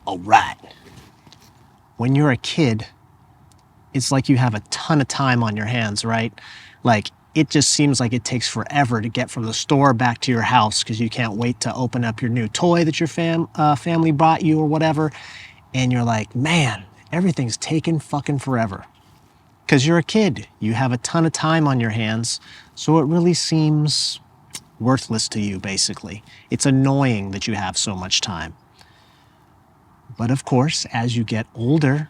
All right. When you're a kid, it's like you have a ton of time on your hands, right? Like, it just seems like it takes forever to get from the store back to your house because you can't wait to open up your new toy that your family bought you or whatever. And you're like, man, everything's taking fucking forever. Because you're a kid. You have a ton of time on your hands. So it really seems worthless to you, basically. It's annoying that you have so much time. But of course, as you get older,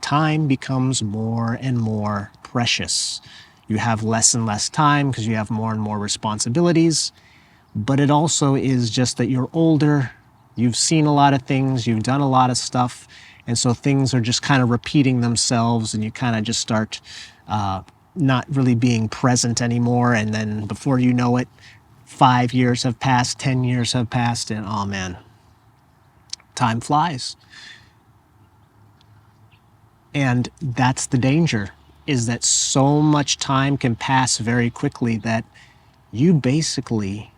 time becomes more and more precious. You have less and less time because you have more and more responsibilities. But it also is just that you're older, you've seen a lot of things, you've done a lot of stuff, and so things are just kind of repeating themselves, and you kind of just start not really being present anymore. And then before you know it, 5 years have passed, 10 years have passed, and oh man, time flies. And that's the danger, is that so much time can pass very quickly that you basically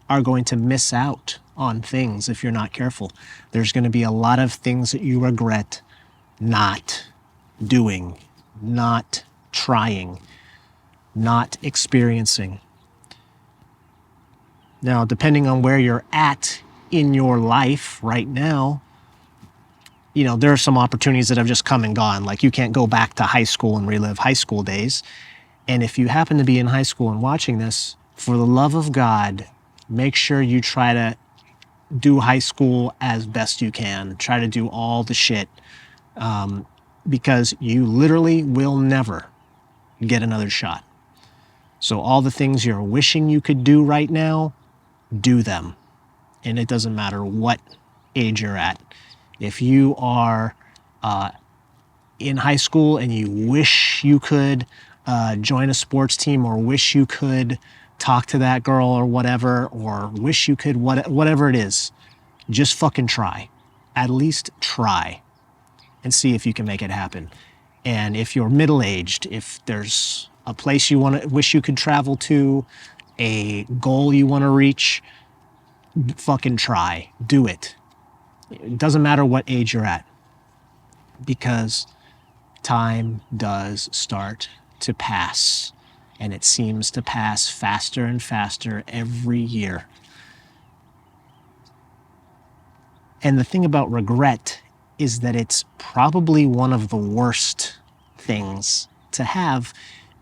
are going to miss out on things if you're not careful. There's going to be a lot of things that you regret not doing, not trying, not experiencing. Now, depending on where you're at in your life right now, you know, there are some opportunities that have just come and gone. Like, you can't go back to high school and relive high school days. And if you happen to be in high school and watching this, for the love of God, make sure you try to do high school as best you can. Try to do all the shit, because you literally will never get another shot. So all the things you're wishing you could do right now, do them. And it doesn't matter what age you're at. If you are in high school and you wish you could join a sports team, or wish you could talk to that girl or whatever, or wish you could whatever it is, just fucking try. At least try and see if you can make it happen. And if you're middle-aged, if there's a place you wish you could travel to, a goal you want to reach, fucking try. Do it. It doesn't matter what age you're at, because time does start to pass, and it seems to pass faster and faster every year. And the thing about regret is that it's probably one of the worst things to have,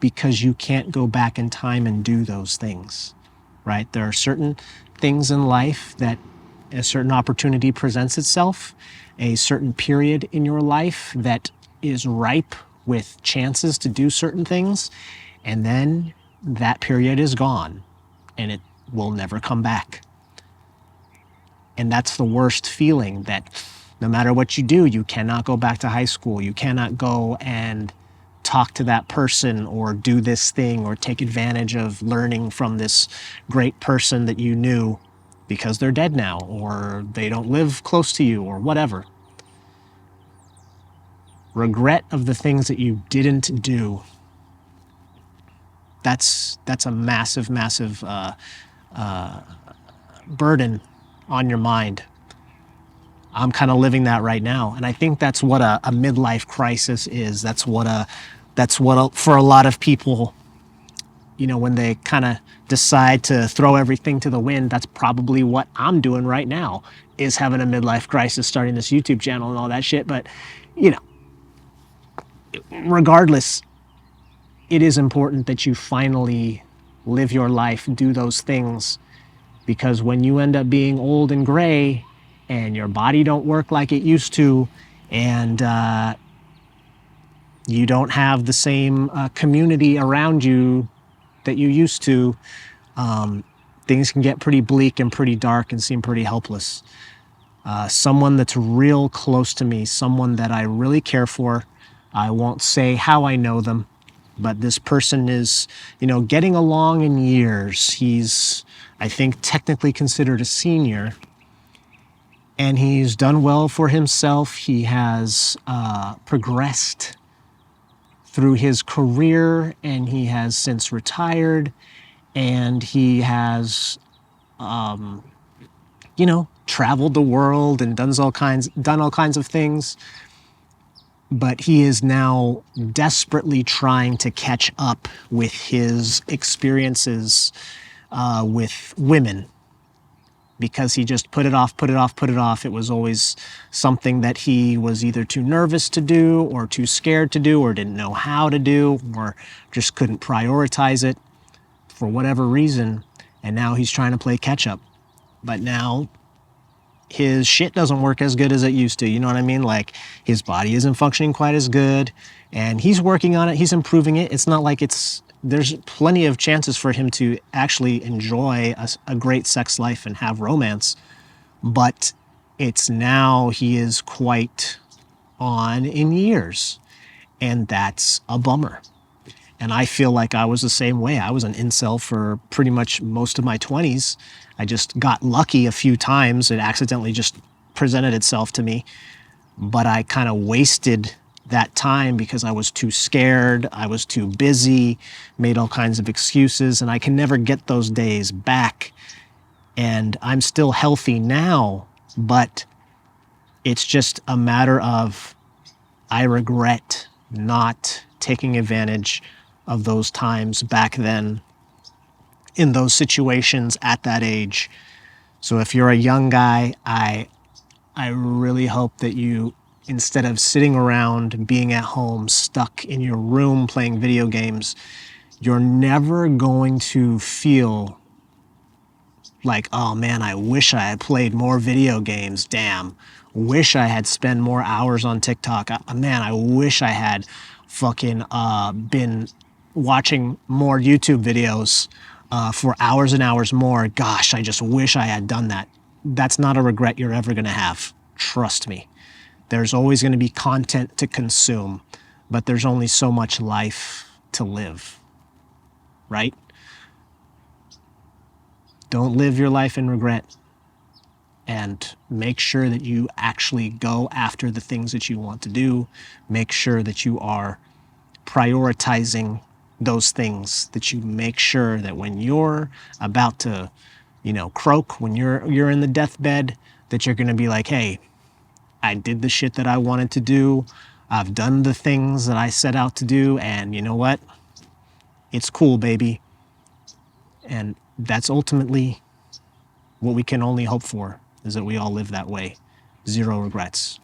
because you can't go back in time and do those things, right? There are certain things in life that a certain opportunity presents itself, a certain period in your life that is ripe with chances to do certain things, and then that period is gone and it will never come back. And that's the worst feeling, that no matter what you do, you cannot go back to high school. You cannot go and talk to that person or do this thing or take advantage of learning from this great person that you knew, because they're dead now, or they don't live close to you, or whatever. Regret of the things that you didn't do. That's a massive, massive burden on your mind. I'm kind of living that right now, and I think that's what a midlife crisis is. That's what for a lot of people, you know, when they kind of decide to throw everything to the wind, that's probably what I'm doing right now, is having a midlife crisis, starting this YouTube channel and all that shit. But, you know, regardless, it is important that you finally live your life, do those things, because when you end up being old and gray and your body don't work like it used to, and you don't have the same community around you that you used to, things can get pretty bleak and pretty dark and seem pretty helpless. Someone that's real close to me, someone that I really care for, I won't say how I know them, but this person is, you know, getting along in years. He's, I think, technically considered a senior, and he's done well for himself. He has progressed through his career, and he has since retired, and he has, you know, traveled the world and done all kinds of things. But he is now desperately trying to catch up with his experiences with women, because he just put it off, put it off, put it off. It was always something that he was either too nervous to do or too scared to do or didn't know how to do or just couldn't prioritize it for whatever reason. And now he's trying to play catch up. But now his shit doesn't work as good as it used to. You know what I mean? Like, his body isn't functioning quite as good, and he's working on it. He's improving it. It's not like there's plenty of chances for him to actually enjoy a great sex life and have romance. But it's now he is quite on in years, and that's a bummer. And I feel like I was the same way. I was an incel for pretty much most of my 20s. I just got lucky a few times. It accidentally just presented itself to me. But I kind of wasted that time because I was too scared, I was too busy, made all kinds of excuses, and I can never get those days back. And I'm still healthy now, but it's just a matter of I regret not taking advantage of those times back then in those situations at that age. So if you're a young guy, I really hope that you, instead of sitting around, being at home, stuck in your room playing video games, you're never going to feel like, oh man, I wish I had played more video games. Damn, wish I had spent more hours on TikTok. Man, I wish I had fucking been watching more YouTube videos for hours and hours more. Gosh, I just wish I had done that. That's not a regret you're ever gonna have. Trust me. There's always gonna be content to consume, but there's only so much life to live, right? Don't live your life in regret, and make sure that you actually go after the things that you want to do. Make sure that you are prioritizing those things, that you make sure that when you're about to, croak, when you're in the deathbed, that you're going to be like, hey, I did the shit that I wanted to do. I've done the things that I set out to do, and you know what? It's cool, baby. And that's ultimately what we can only hope for, is that we all live that way. Zero regrets.